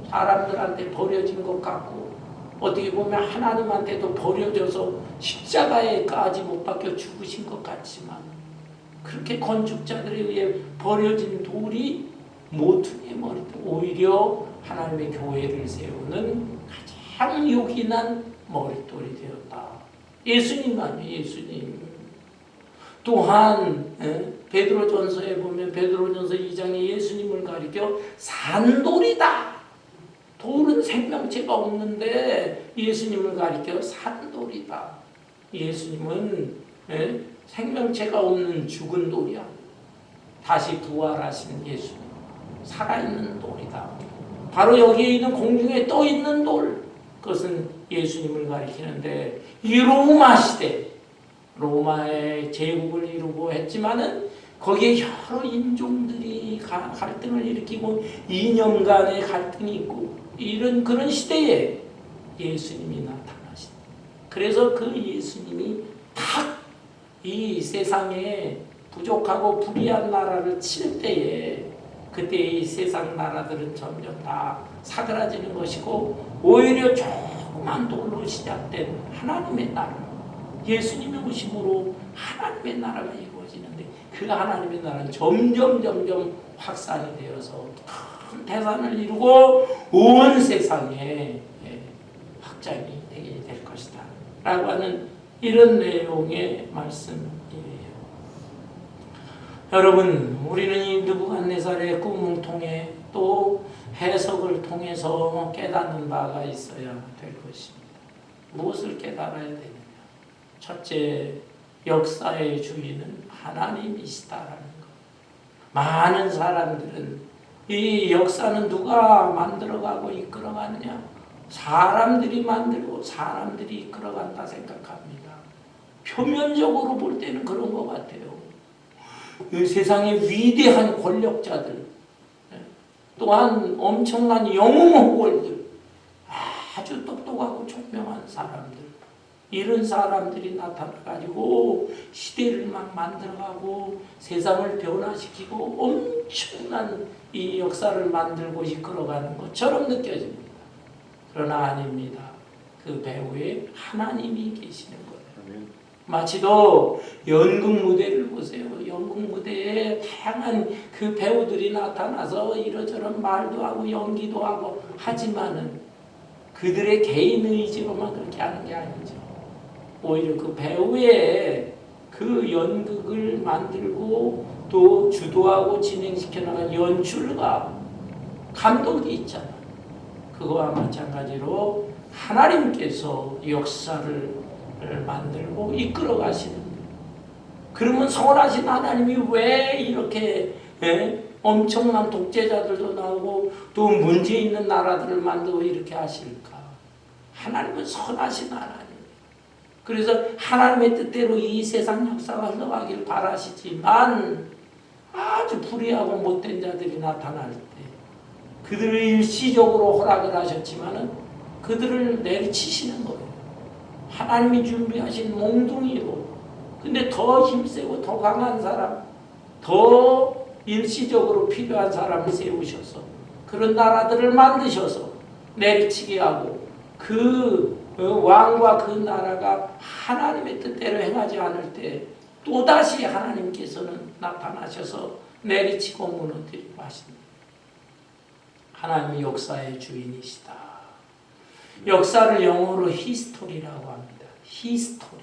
사람들한테 버려진 것 같고, 어떻게 보면 하나님한테도 버려져서 십자가에까지 못 박혀 죽으신 것 같지만, 그렇게 건축자들에 의해 버려진 돌이 모퉁이의 머릿돌, 오히려 하나님의 교회를 세우는 가장 요긴한 머릿돌이 되었다. 예수님 아니에요, 예수님. 또한 베드로전서에 보면 베드로전서 2장에 예수님을 가리켜 산돌이다. 돌은 생명체가 없는데 예수님을 가리켜 산돌이다. 예수님은 생명체가 없는 죽은 돌이 아니에요. 다시 부활하신 예수님, 살아있는 돌이다. 바로 여기에 있는 공중에 떠 있는 돌, 그것은 예수님을 가리키는데, 이 로마 시대, 로마의 제국을 이루고 했지만은 거기에 여러 인종들이 갈등을 일으키고 이념 간의 갈등이 있고 이런 그런 시대에 예수님이 나타나신. 그래서 그 예수님이 딱 이 세상에 부족하고 불의한 나라를 칠 때에, 그때 이 세상 나라들은 점점 다 사그라지는 것이고, 오히려 조그만 돌로 시작된 하나님의 나라, 예수님의 오심으로 하나님의 나라가 이루어지는데, 그 하나님의 나라는 점점 확산이 되어서 큰 대산을 이루고 온 세상에 확장이 되게 될 것이다 라고 하는 이런 내용의 말씀이에요. 여러분, 우리는 이 느부갓네살의 꿈을 통해 또 해석을 통해서 깨닫는 바가 있어야 될 것입니다. 무엇을 깨달아야 되느냐? 첫째, 역사의 주인은 하나님이시다라는 것. 많은 사람들은 이 역사는 누가 만들어가고 이끌어가느냐? 사람들이 만들고 사람들이 이끌어간다 생각합니다. 표면적으로 볼 때는 그런 것 같아요. 이 세상의 위대한 권력자들, 또한 엄청난 영웅호월들, 아주 똑똑하고 총명한 사람들, 이런 사람들이 나타나가지고 시대를 막 만들어가고 세상을 변화시키고 엄청난 이 역사를 만들고 이끌어가는 것처럼 느껴집니다. 그러나 아닙니다. 그 배후에 하나님이 계시는 거예요. 마치도 연극 무대를 보세요. 연극 무대에 다양한 그 배우들이 나타나서 이러저런 말도 하고 연기도 하고 하지만은 그들의 개인 의지로만 그렇게 하는 게 아니죠. 오히려 그 배우의 그 연극을 만들고 또 주도하고 진행시켜 나간 연출가, 감독이 있잖아요. 그거와 마찬가지로 하나님께서 역사를 만들고 이끌어 가시는 거예요. 그러면 선하신 하나님이 왜 이렇게 엄청난 독재자들도 나오고 또 문제 있는 나라들을 만들고 이렇게 하실까? 하나님은 선하신 하나님. 그래서 하나님의 뜻대로 이 세상 역사가 흘러가길 바라시지만 아주 불의하고 못된 자들이 나타날 때 그들을 일시적으로 허락을 하셨지만은 그들을 내리치시는 거예요. 하나님이 준비하신 몽둥이로. 근데 더 힘세고 더 강한 사람, 더 일시적으로 필요한 사람을 세우셔서 그런 나라들을 만드셔서 내리치게 하고 그 왕과 그 나라가 하나님의 뜻대로 행하지 않을 때 또다시 하나님께서는 나타나셔서 내리치고 무너뜨리고 하십니다. 하나님이 역사의 주인이시다. 역사를 영어로 히스토리라고 합니다. 히스토리.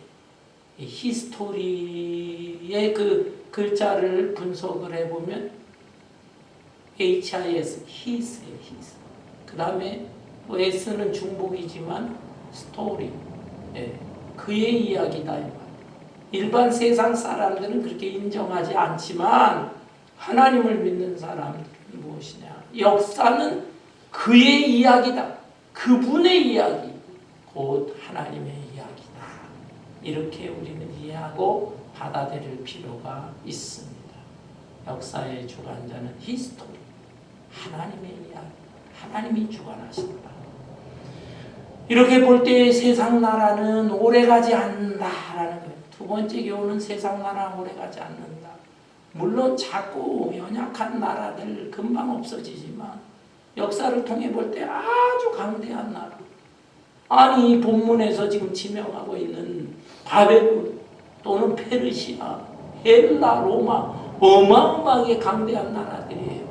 히스토리의 그 글자를 분석을 해보면 HIS, 히스예요. 히스. 그 다음에 S는 중복이지만 스토리. 그의 이야기다. 일반 세상 사람들은 그렇게 인정하지 않지만 하나님을 믿는 사람들은 무엇이냐? 역사는 그의 이야기다. 그분의 이야기. 곧 하나님의 이야기다. 이렇게 우리는 이해하고 받아들일 필요가 있습니다. 역사의 주관자는 히스토리. 하나님의 이야기. 하나님이 주관하신다. 이렇게 볼 때 세상 나라는 오래가지 않는다라는 거예요. 두 번째 교훈은 세상 나라는 오래가지 않는다. 물론 작고 연약한 나라들 금방 없어지지만 역사를 통해 볼 때 아주 강대한 나라. 아니 본문에서 지금 지명하고 있는 바벨론 또는 페르시아, 헬라, 로마 어마어마하게 강대한 나라들이에요.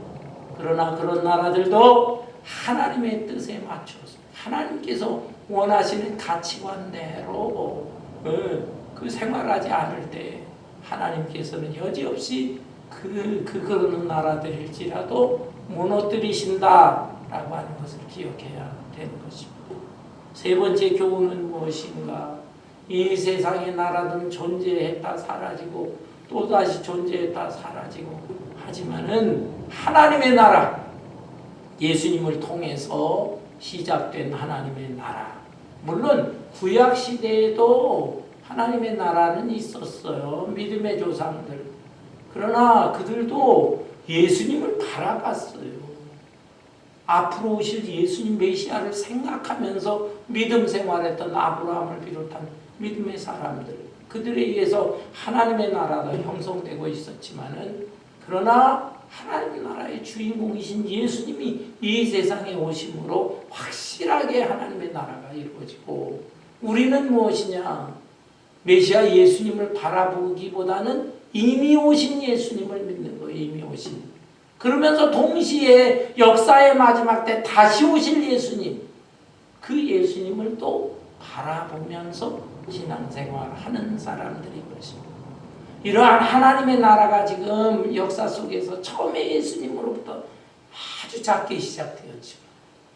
그러나 그런 나라들도 하나님의 뜻에 맞춰서 하나님께서 원하시는 가치관대로 그 생활하지 않을 때 하나님께서는 여지없이 그런 나라들일지라도 무너뜨리신다라고 하는 것을 기억해야 되는 것입니다. 세 번째 교훈은 무엇인가? 이 세상의 나라들은 존재했다 사라지고 또다시 존재했다 사라지고 하지만은 하나님의 나라, 예수님을 통해서 시작된 하나님의 나라. 물론 구약 시대에도 하나님의 나라는 있었어요. 믿음의 조상들. 그러나 그들도 예수님을 바라봤어요. 앞으로 오실 예수님 메시아를 생각하면서 믿음 생활했던 아브라함을 비롯한 믿음의 사람들. 그들에 의해서 하나님의 나라가 형성되고 있었지만은 그러나 하나님의 나라의 주인공이신 예수님이 이 세상에 오심으로 확실하게 하나님의 나라가 이루어지고 우리는 무엇이냐? 메시아 예수님을 바라보기보다는 이미 오신 예수님을 믿는 거예요. 이미 오신. 그러면서 동시에 역사의 마지막 때 다시 오실 예수님, 그 예수님을 또 바라보면서 신앙생활하는 사람들인 것입니다. 이러한 하나님의 나라가 지금 역사 속에서 처음에 예수님으로부터 아주 작게 시작되었지만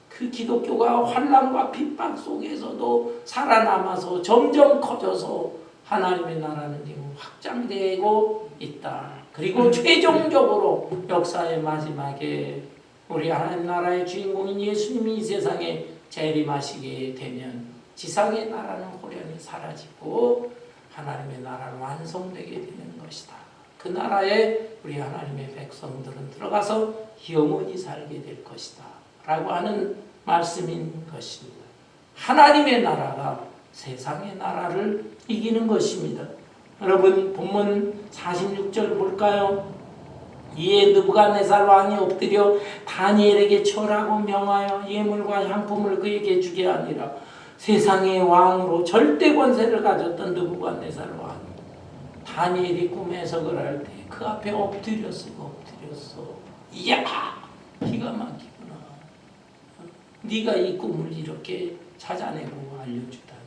그 기독교가 환난과 핍박 속에서도 살아남아서 점점 커져서 하나님의 나라는 지금 확장되고 있다. 그리고 최종적으로 역사의 마지막에 우리 하나님 나라의 주인공인 예수님이 이 세상에 재림하시게 되면 지상의 나라는 호련히 사라지고 하나님의 나라는 완성되게 되는 것이다. 그 나라에 우리 하나님의 백성들은 들어가서 영원히 살게 될 것이다. 라고 하는 말씀인 것입니다. 하나님의 나라가 세상의 나라를 이기는 것입니다. 여러분 본문 46절 볼까요? 이에 느부갓네살 왕이 엎드려 다니엘에게 절하고 명하여 예물과 향품을 그에게 주게 하니라. 세상의 왕으로 절대 권세를 가졌던 느부갓네살 왕. 다니엘이 꿈 해석을 할 때 그 앞에 엎드렸어. 이야, 기가 막히구나. 네가 이 꿈을 이렇게 찾아내고 알려주다니.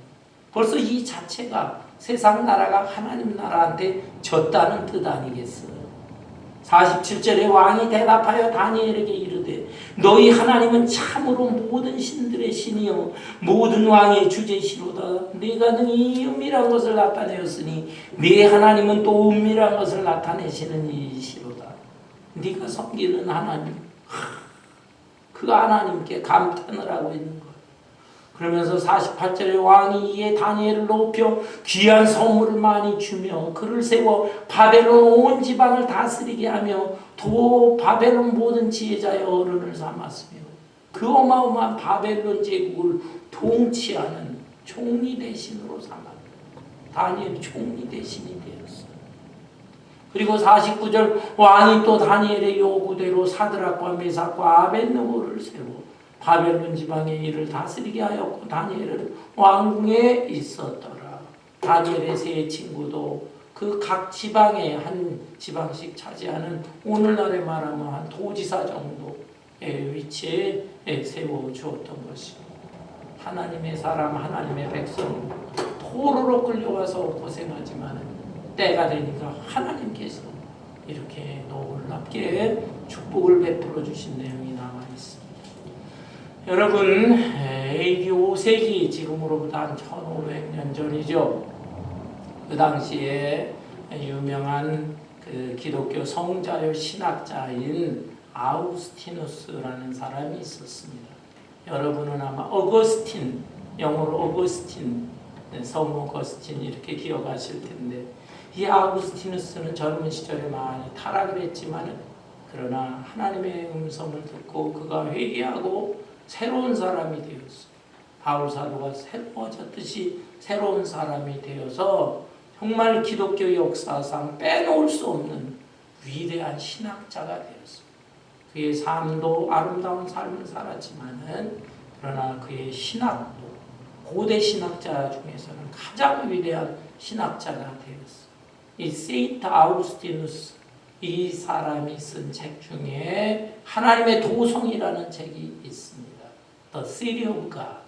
벌써 이 자체가 세상 나라가 하나님 나라한테 졌다는 뜻 아니겠어요? 47절에 왕이 대답하여 다니엘에게 이르되 너희 하나님은 참으로 모든 신들의 신이요 모든 왕의 주제시로다. 네가 능히 은밀한 것을 나타내었으니 네 하나님은 또 은밀한 것을 나타내시는 이시로다. 네가 섬기는 하나님, 그 하나님께 감탄을 하고 있는 거야. 그러면서 48절에 왕이 이에 다니엘을 높여 귀한 선물을 많이 주며 그를 세워 바벨론 온 지방을 다스리게 하며 또 바벨론 모든 지혜자의 어른을 삼았으며 그 어마어마한 바벨론 제국을 통치하는 총리 대신으로 삼았다. 다니엘이 총리 대신이 되었어. 그리고 49절 왕이 또 다니엘의 요구대로 사드락과 메삭과 아벳느고를 세워 바벨론 지방의 일을 다스리게 하였고 다니엘은 왕궁에 있었더라. 다니엘의 세 친구도 그 각 지방에 한 지방씩 차지하는 오늘날에 말하면 한 도지사 정도의 위치에 세워주었던 것입니다. 하나님의 사람, 하나님의 백성 도로로 끌려와서 고생하지만 때가 되니까 하나님께서 이렇게 놀랍게 축복을 베풀어 주신 내용이 남아 있습니다. 여러분, AD 5세기 지금으로부터 한 1500년 전이죠. 그 당시에 유명한 그 기독교 성자요 신학자인 아우구스티누스라는 사람이 있었습니다. 여러분은 아마 어거스틴, 영어로 어거스틴, 성 어거스틴 이렇게 기억하실 텐데 이 아우구스티누스는 젊은 시절에 많이 타락을 했지만 그러나 하나님의 음성을 듣고 그가 회개하고 새로운 사람이 되었어요. 바울 사도가 새로워졌듯이 새로운 사람이 되어서 정말 기독교 역사상 빼놓을 수 없는 위대한 신학자가 되었습니다. 그의 삶도 아름다운 삶을 살았지만은 그러나 그의 신학도 고대 신학자 중에서는 가장 위대한 신학자가 되었어요. 이 세인트 아우구스티누스 이 사람이 쓴 책 중에 하나님의 도성이라는 책이 있습니다. The City of God.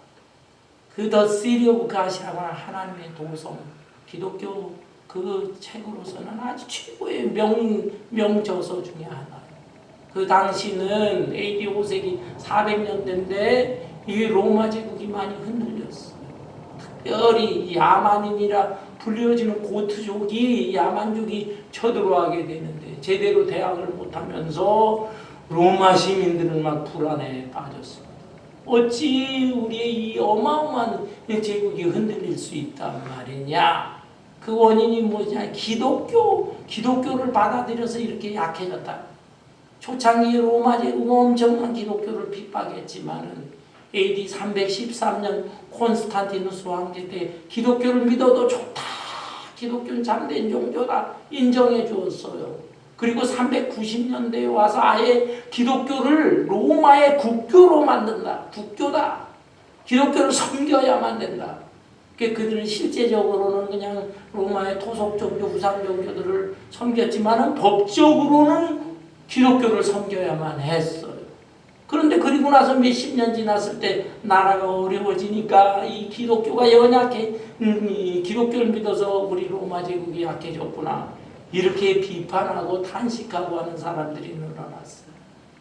그 The City of God이라고 하는 하나님의 도성, 기독교 그 책으로서는 아주 최고의 명저서 중에 하나예요. 그 당시는 AD 5세기 400년대인데 이 로마 제국이 많이 흔들렸어요. 특별히 야만인이라 불려지는 고트족이 야만족이 쳐들어가게 되는데 제대로 대항을 못하면서 로마 시민들은 막 불안에 빠졌습니다. 어찌 우리의 이 어마어마한 제국이 흔들릴 수 있단 말이냐? 그 원인이 뭐냐? 기독교를 받아들여서 이렇게 약해졌다. 초창기 로마 제국은 엄청난 기독교를 핍박했지만은 AD 313년 콘스탄티누스 황제 때 기독교를 믿어도 좋다. 기독교는 참된 종교다. 인정해 주었어요. 그리고 390년대에 와서 아예 기독교를 로마의 국교로 만든다. 국교다. 기독교를 섬겨야만 된다. 그들은 실제적으로는 그냥 로마의 토속 종교, 우상 종교들을 섬겼지만은 법적으로는 기독교를 섬겨야만 했어요. 그런데 그리고 나서 몇십 년 지났을 때 나라가 어려워지니까 이 기독교가 연약해, 기독교를 믿어서 우리 로마 제국이 약해졌구나. 이렇게 비판하고 탄식하고 하는 사람들이 늘어났어요.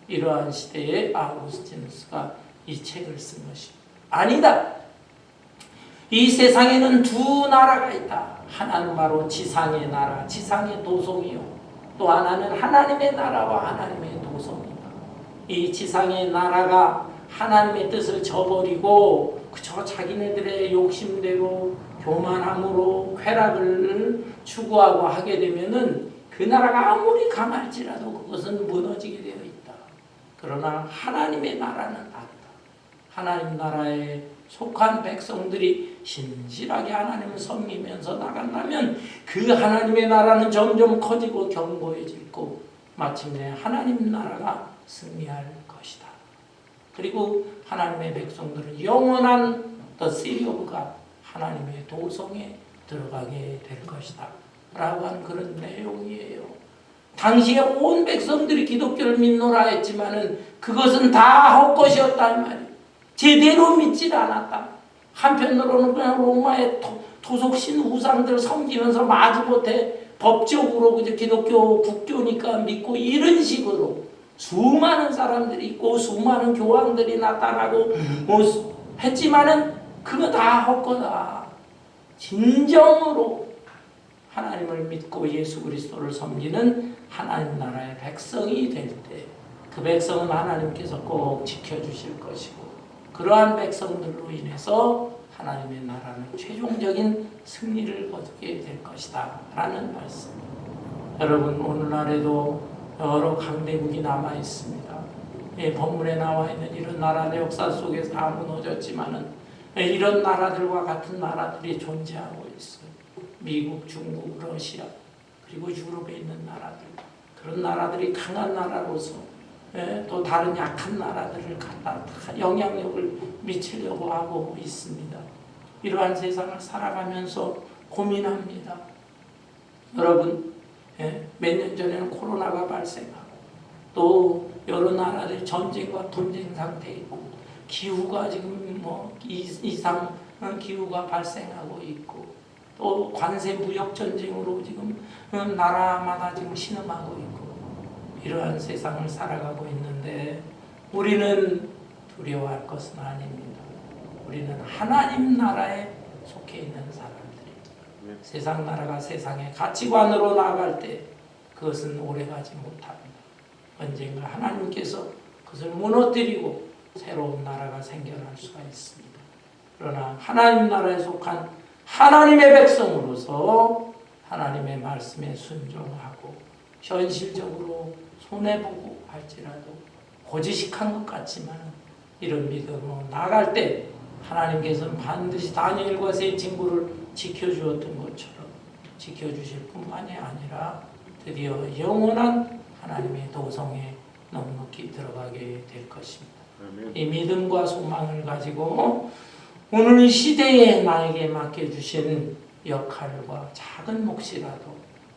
이러한 시대에 아우구스티누스가 이 책을 쓴 것입니다. 아니다. 이 세상에는 두 나라가 있다. 하나는 바로 지상의 나라, 지상의 도성이요. 또 하나는 하나님의 나라와 하나님의 도성이다. 이 지상의 나라가 하나님의 뜻을 저버리고 그저 자기네들의 욕심대로 교만함으로 쾌락을 추구하고 하게 되면은 그 나라가 아무리 강할지라도 그것은 무너지게 되어 있다. 그러나 하나님의 나라는 다르다. 하나님 나라에 속한 백성들이 신실하게 하나님을 섬기면서 나간다면 그 하나님의 나라는 점점 커지고 견고해지고 마침내 하나님 나라가 승리할 것이다. 그리고 하나님의 백성들은 영원한 The City of God, 하나님의 도성에 들어가게 될 것이다 라고 하는 그런 내용이에요. 당시에 온 백성들이 기독교를 믿노라 했지만은 그것은 다 헛것이었단 말이에요. 제대로 믿질 않았다. 한편으로는 그냥 로마의 토속신 우상들 섬기면서 마지못해 법적으로 기독교 국교니까 믿고 이런 식으로 수많은 사람들이 있고 수많은 교황들이 나타나고 했지만은 그거 다 헛거다. 진정으로 하나님을 믿고 예수 그리스도를 섬기는 하나님 나라의 백성이 될 때 그 백성은 하나님께서 꼭 지켜주실 것이고 그러한 백성들로 인해서 하나님의 나라는 최종적인 승리를 거두게 될 것이다 라는 말씀. 여러분 오늘날에도 여러 강대국이 남아 있습니다. 본문에 나와 있는 이런 나라의 역사 속에서 다 무너졌지만은 이런 나라들과 같은 나라들이 존재하고 있어요. 미국, 중국, 러시아 그리고 유럽에 있는 나라들 그런 나라들이 강한 나라로서 또 다른 약한 나라들을 갖다 영향력을 미치려고 하고 있습니다. 이러한 세상을 살아가면서 고민합니다. 여러분 몇 년 전에는 코로나가 발생하고 또 여러 나라들이 전쟁과 분쟁 상태에 있고 기후가 지금 이상 기후가 발생하고 있고 또 관세 무역 전쟁으로 지금 나라마다 지금 신음하고 있고 이러한 세상을 살아가고 있는데 우리는 두려워할 것은 아닙니다. 우리는 하나님 나라에 속해 있는 사람들입니다. 세상 나라가 세상의 가치관으로 나아갈 때 그것은 오래가지 못합니다. 언젠가 하나님께서 그것을 무너뜨리고 새로운 나라가 생겨날 수가 있습니다. 그러나 하나님 나라에 속한 하나님의 백성으로서 하나님의 말씀에 순종하고 현실적으로 손해보고 할지라도 고지식한 것 같지만 이런 믿음으로 나아갈 때 하나님께서는 반드시 다니엘과 세 친구를 지켜주었던 것처럼 지켜주실 뿐만이 아니라 드디어 영원한 하나님의 도성에 넉넉히 들어가게 될 것입니다. 이 믿음과 소망을 가지고 오늘 이 시대에 나에게 맡겨주신 역할과 작은 몫이라도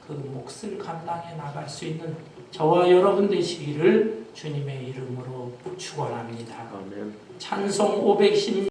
그 몫을 감당해 나갈 수 있는 저와 여러분 되시기를 주님의 이름으로 축원합니다. 찬송 516